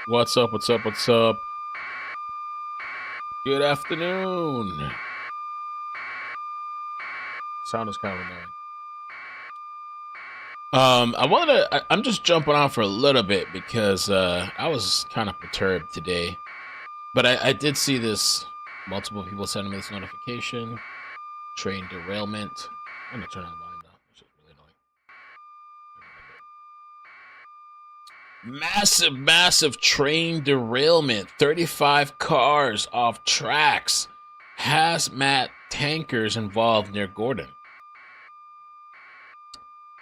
What's up? What's up? What's up? Good afternoon. Sound is kind of annoying. I'm just jumping on for a little bit because I was kind of perturbed today. But I did see this. Multiple people sending me this notification. Train derailment. I'm gonna turn on the volume down. It's just really annoying. Massive train derailment. 35 cars off tracks. Hazmat tankers involved near Gordon.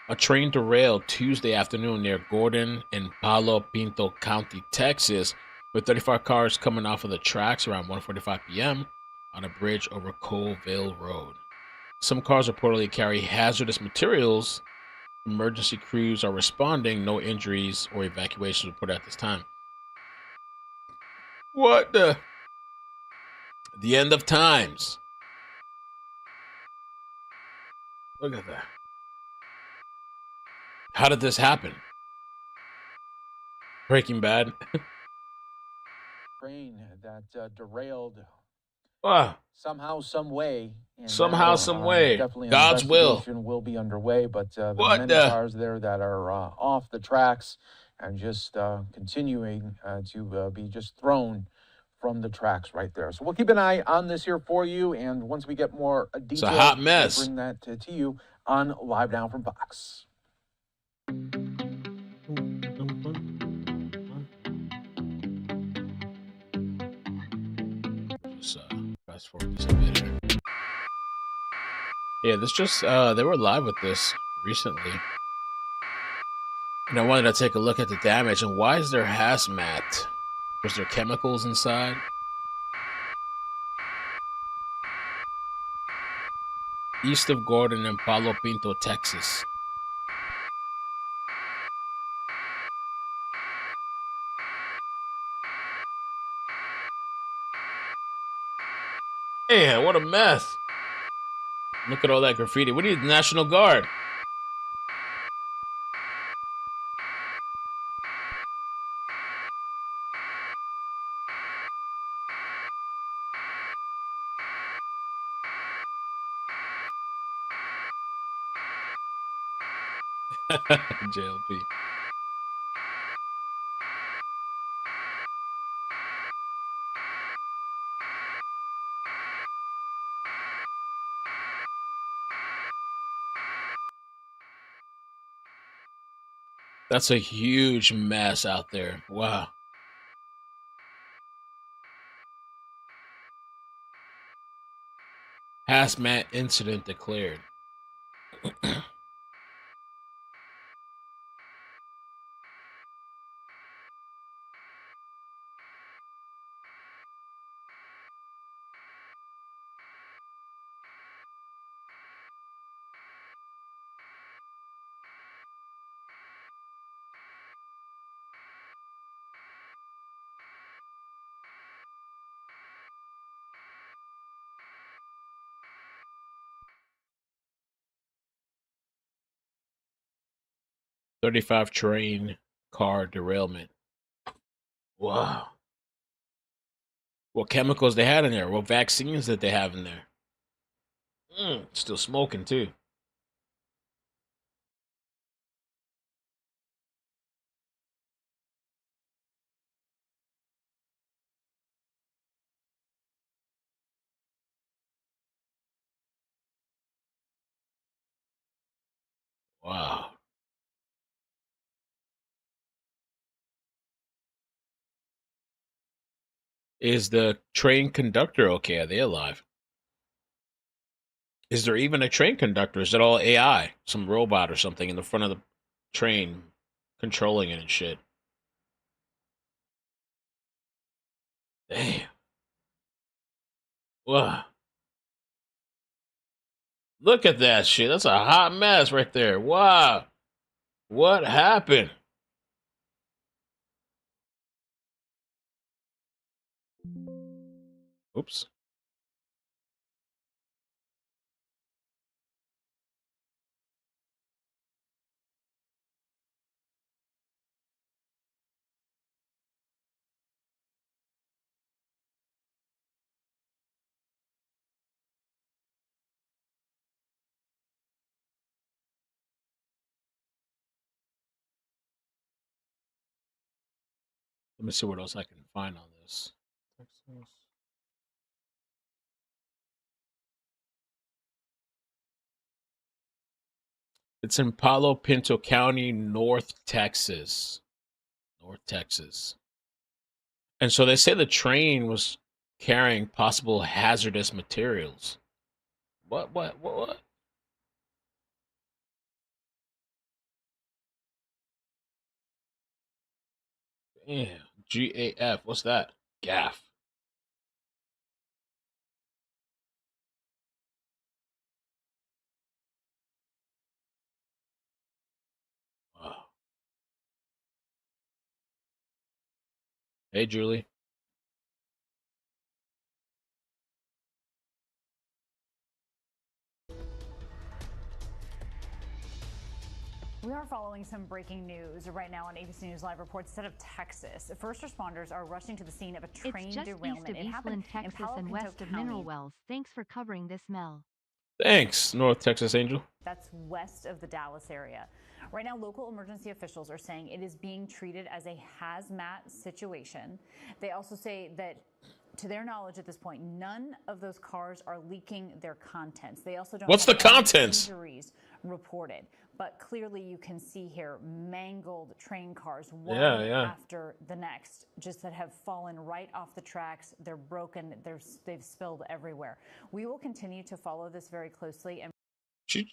A train derailed Tuesday afternoon near Gordon in Palo Pinto County, Texas, with 35 cars coming off of the tracks around 1:45 p.m. on a bridge over Colville Road. Some cars reportedly carry hazardous materials. Emergency crews are responding. No injuries or evacuations reported at this time. What the end of times? Look at that. How did this happen? Breaking Bad. Train that derailed Ah, somehow, some way, and somehow, some way. definitely an God's will. investigation will be underway. But there are What many the? cars there that are off the tracks and just continuing to be just thrown from the tracks right there. So we'll keep an eye on this here for you, and once we get more It's a details, hot we'll mess. bring that to you on Live Now from Fox. Just fast forward this a bit here. Yeah, this just they were live with this recently, and I wanted to take a look at the damage and why is there hazmat? Was there chemicals inside? East of Gordon in Palo Pinto, Texas. Man, what a mess! Look at all that graffiti. We need the National Guard. JLP. That's a huge mess out there. Wow. Hazmat incident declared. 35 train car derailment. Wow. What chemicals they had in there? What vaccines did they have in there? Still smoking too. Wow. Is the train conductor okay? Are they alive? Is there even a train conductor? Is it all AI? Some robot or something in the front of the train controlling it and shit? Damn. Wow. Look at that shit. That's a hot mess right there. Wow. What happened? Oops. Let me see what else I can find on this. Texas. It's in Palo Pinto County, North Texas. North Texas. And so they say the train was carrying possible hazardous materials. What? Yeah. GAF. What's that? Gaff. Wow. Hey, Julie. We are following some breaking news right now on ABC News Live reports instead of Texas. First responders are rushing to the scene of a train it's just derailment. East of Eastland, Texas, in Palo and Pinto west of County. Mineral Wells. Thanks for covering this, Mel. Thanks, North Texas Angel. That's west of the Dallas area. Right now, local emergency officials are saying it is being treated as a hazmat situation. They also say that, to their knowledge at this point, none of those cars are leaking their contents. They also don't What's have the contents? injuries reported. But clearly you can see here mangled train cars, one Yeah. after the next, just that have fallen right off the tracks. They're broken. They've spilled everywhere. We will continue to follow this very closely. And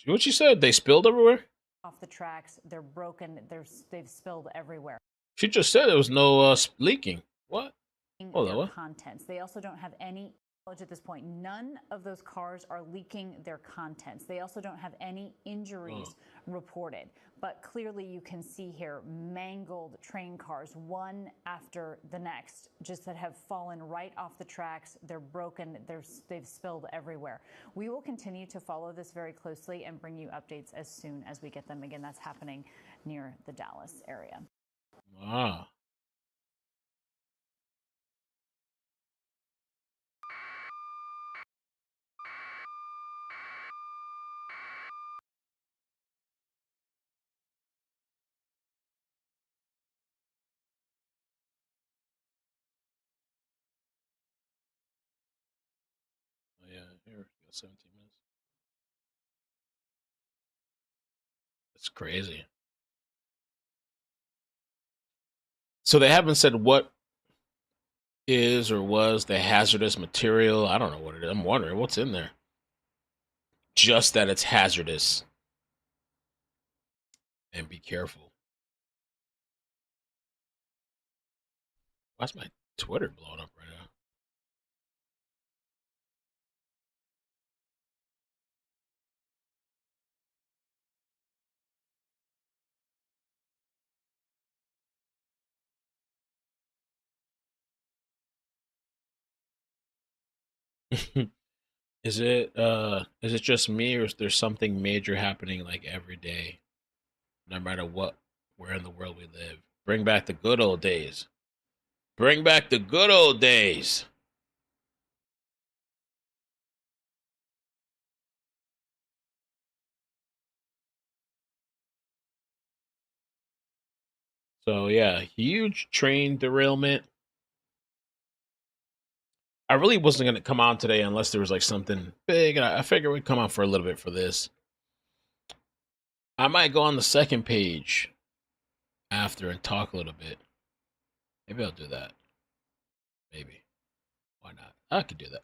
What she said? They spilled everywhere? off the tracks, they're broken. They've spilled everywhere. She just said there was no leaking. What? Hold on, what? Contents. They also don't have any knowledge at this point. None of those cars are leaking their contents. They also don't have any injuries reported. But clearly you can see here mangled train cars, one after the next, just that have fallen right off the tracks. They're broken. They've spilled everywhere. We will continue to follow this very closely and bring you updates as soon as we get them. Again, that's happening near the Dallas area. Wow. Oh, yeah, here, you got 17 minutes. That's crazy. So they haven't said what is or was the hazardous material. I don't know what it is. I'm wondering what's in there. Just that it's hazardous. And be careful. Why's my Twitter blowing up right now? Is it just me, or is there something major happening like every day? No matter where in the world we live. Bring back the good old days. Bring back the good old days. So yeah, huge train derailment. I really wasn't gonna come on today unless there was like something big. And I figured we'd come on for a little bit for this. I might go on the second page after and talk a little bit. Maybe I'll do that. Maybe. Why not? I could do that.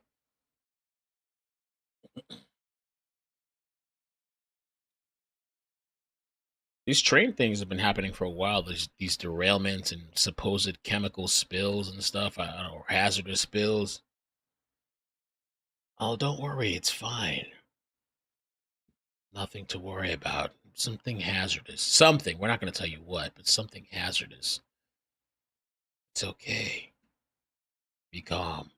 These train things have been happening for a while. These derailments and supposed chemical spills and stuff. I don't know, hazardous spills. Oh, don't worry, it's fine. Nothing to worry about. Something hazardous. Something. We're not going to tell you what, but something hazardous. It's okay. Be calm.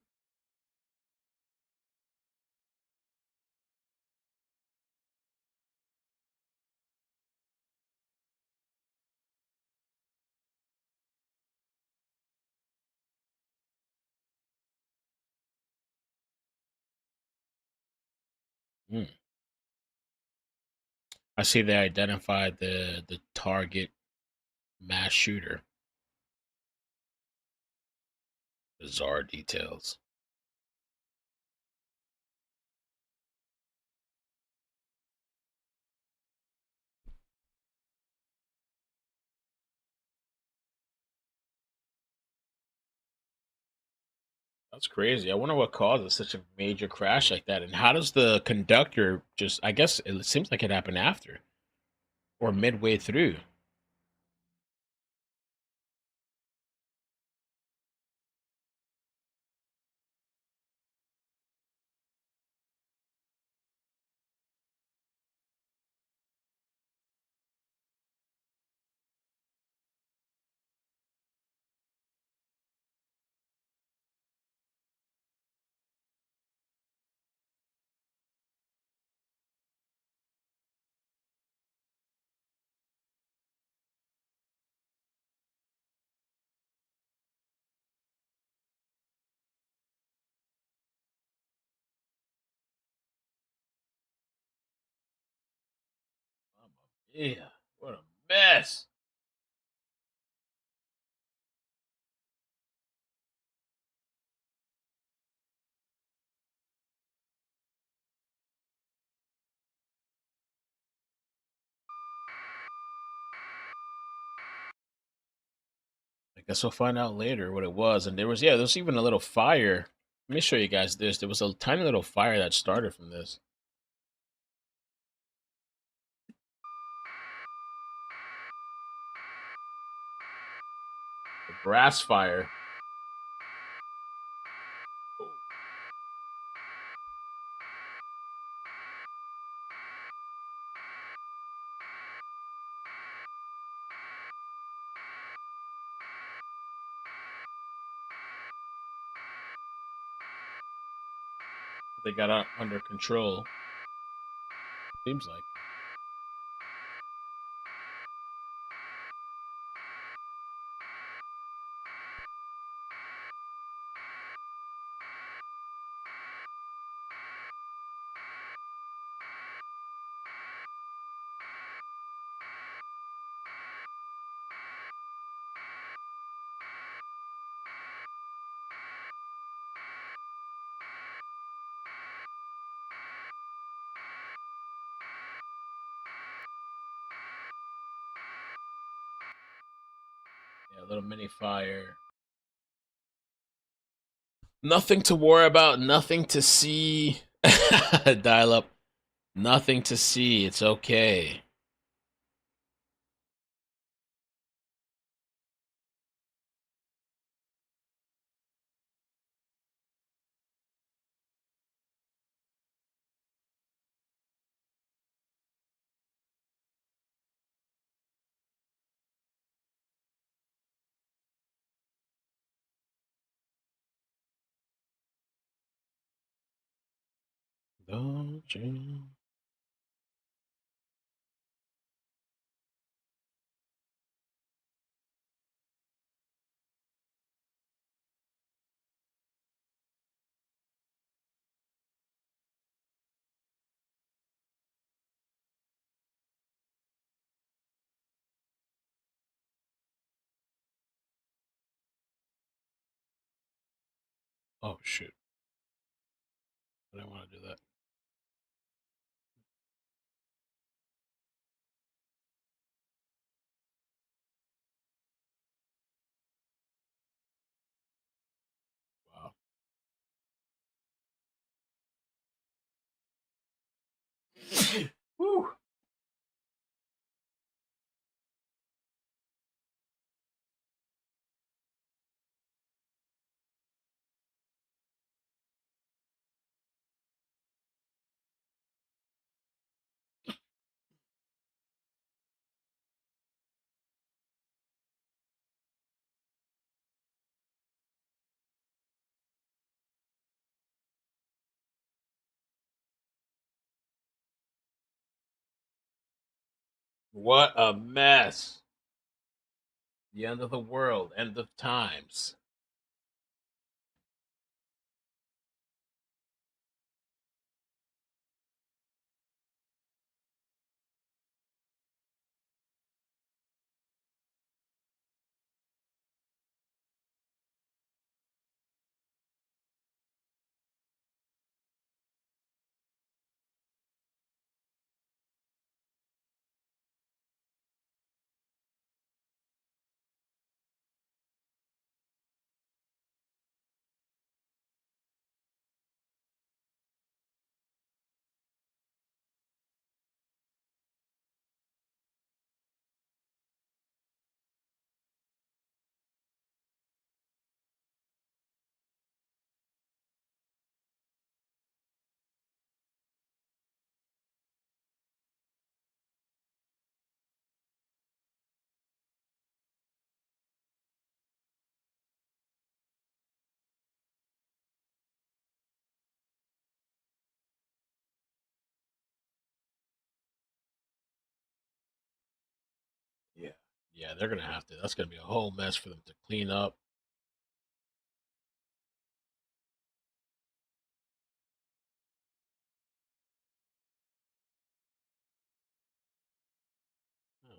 Hmm. I see they identified the target mass shooter. Bizarre details. That's crazy. I wonder what causes such a major crash like that. And how does the conductor just, I guess it seems like it happened after or midway through. Yeah, what a mess. I guess we'll find out later what it was. And there was even a little fire. Let me show you guys this. There was a tiny little fire that started from this. A grass fire. They got under control. Seems like. Yeah, a little mini fire. Nothing to worry about, nothing to see. Dial up. Nothing to see. It's okay. Don't you? Oh, shoot. I don't want to do that. Wow. Woo. What a mess. The end of the world, end of times. Yeah, they're gonna have to. That's gonna be a whole mess for them to clean up. Hmm.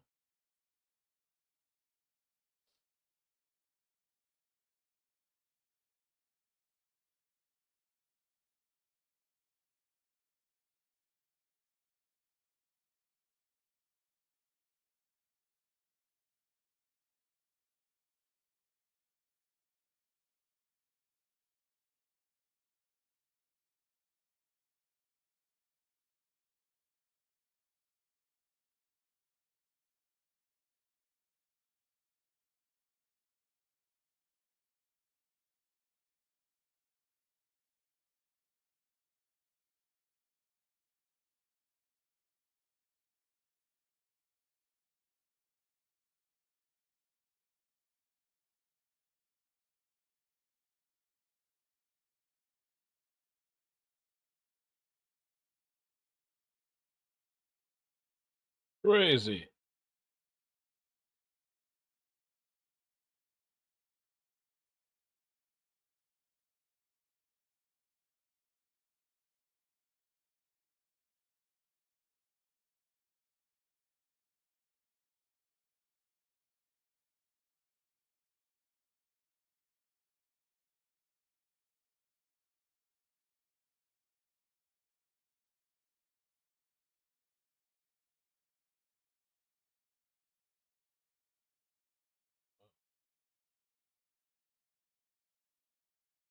Crazy.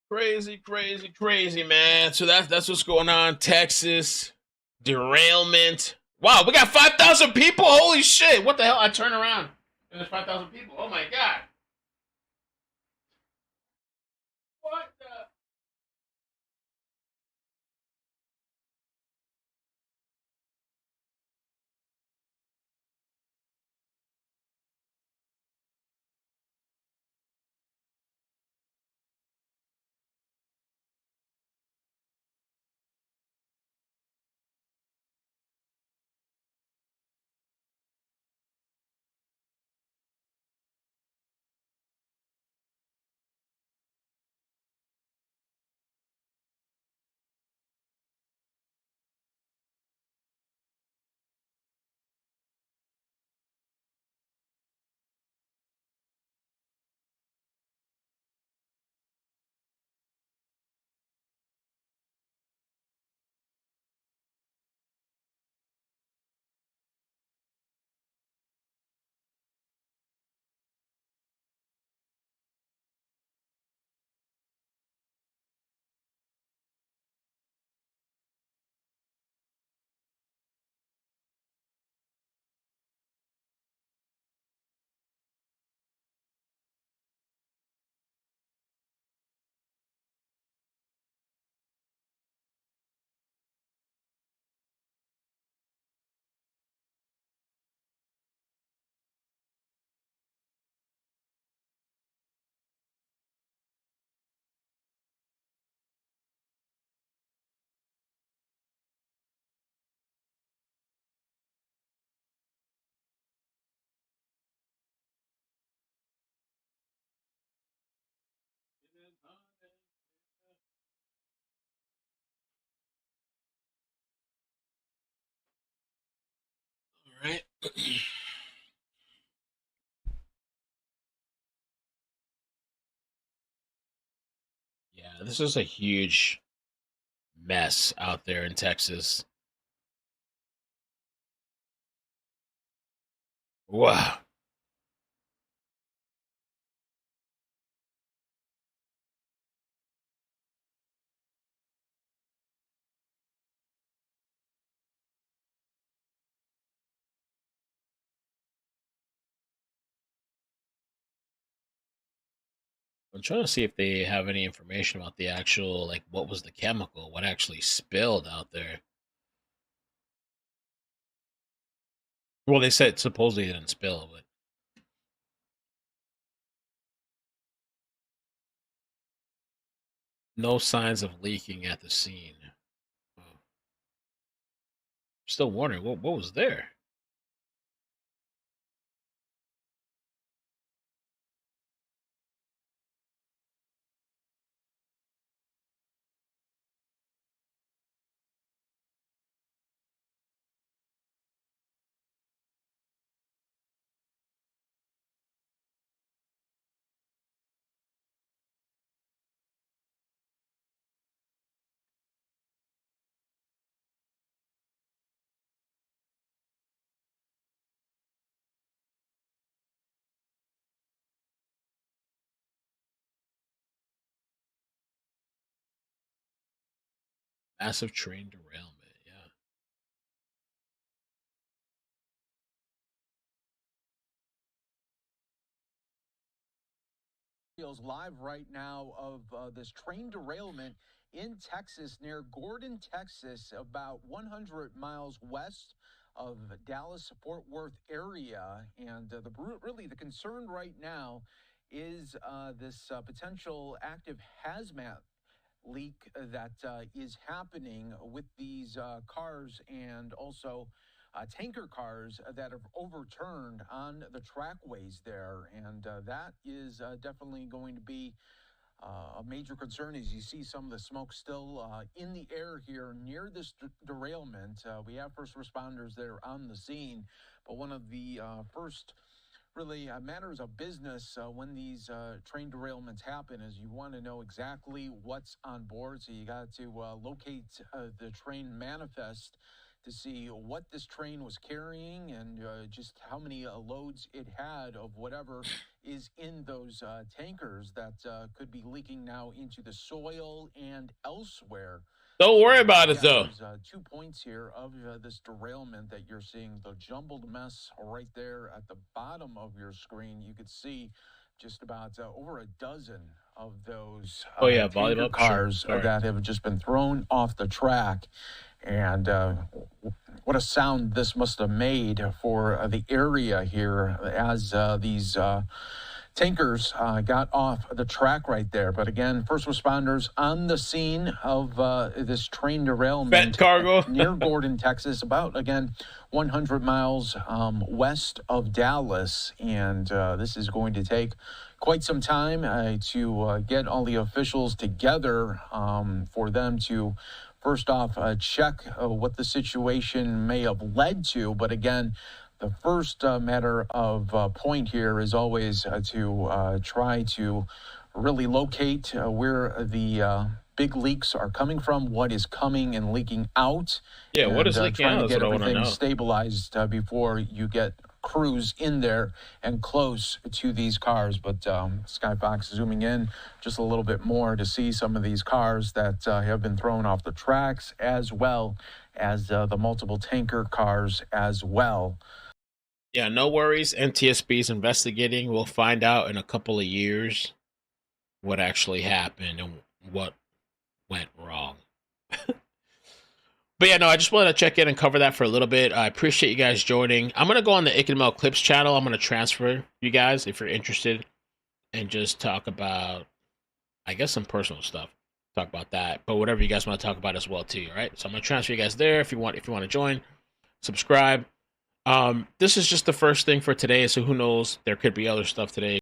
Crazy, crazy, crazy, man. So that's what's going on. Texas derailment. Wow, we got 5,000 people. Holy shit! What the hell? I turn around and there's 5,000 people. Oh my god! What the? All right. Yeah, this is a huge mess out there in Texas. Wow. I'm trying to see if they have any information about the actual, like, what was the chemical, what actually spilled out there. Well, they said supposedly it didn't spill, but no signs of leaking at the scene. Oh, still wondering what was there. Massive train derailment. Yeah. Live right now of this train derailment in Texas, near Gordon, Texas, about 100 miles west of Dallas Fort Worth area. And really the concern right now is this potential active hazmat leak that is happening with these cars, and also tanker cars that have overturned on the trackways there. And that is definitely going to be a major concern as you see some of the smoke still in the air here near this derailment. We have first responders there on the scene, but one of the first really matters of business when these train derailments happen is you want to know exactly what's on board. So you got to locate the train manifest to see what this train was carrying, and just how many loads it had of whatever is in those tankers that could be leaking now into the soil and elsewhere. Don't worry about it, though. There's 2 points here of this derailment that you're seeing. The jumbled mess right there at the bottom of your screen. You could see just about over a dozen of those tanker cars that have just been thrown off the track. And what a sound this must have made for the area here as these tankers got off the track right there. But again, first responders on the scene of this train derailment near Gordon, Texas, about, again, 100 miles west of Dallas. And this is going to take quite some time to get all the officials together for them to first off check what the situation may have led to. But again, the first matter of point here is always to try to really locate where the big leaks are coming from, what is coming and leaking out. Yeah, what is leaking out? Trying to get everything stabilized before you get crews in there and close to these cars. But Sky Fox zooming in just a little bit more to see some of these cars that have been thrown off the tracks, as well as the multiple tanker cars as well. Yeah, no worries. NTSB is investigating. We'll find out in a couple of years what actually happened and what went wrong. But yeah, no, I just wanted to check in and cover that for a little bit. I appreciate you guys joining. I'm going to go on the Icknmel Clips channel. I'm going to transfer you guys if you're interested and just talk about, I guess, some personal stuff. Talk about that, but whatever you guys want to talk about as well too, all right? So I'm going to transfer you guys there if you want to join. Subscribe. This is just the first thing for today, so who knows? There could be other stuff today.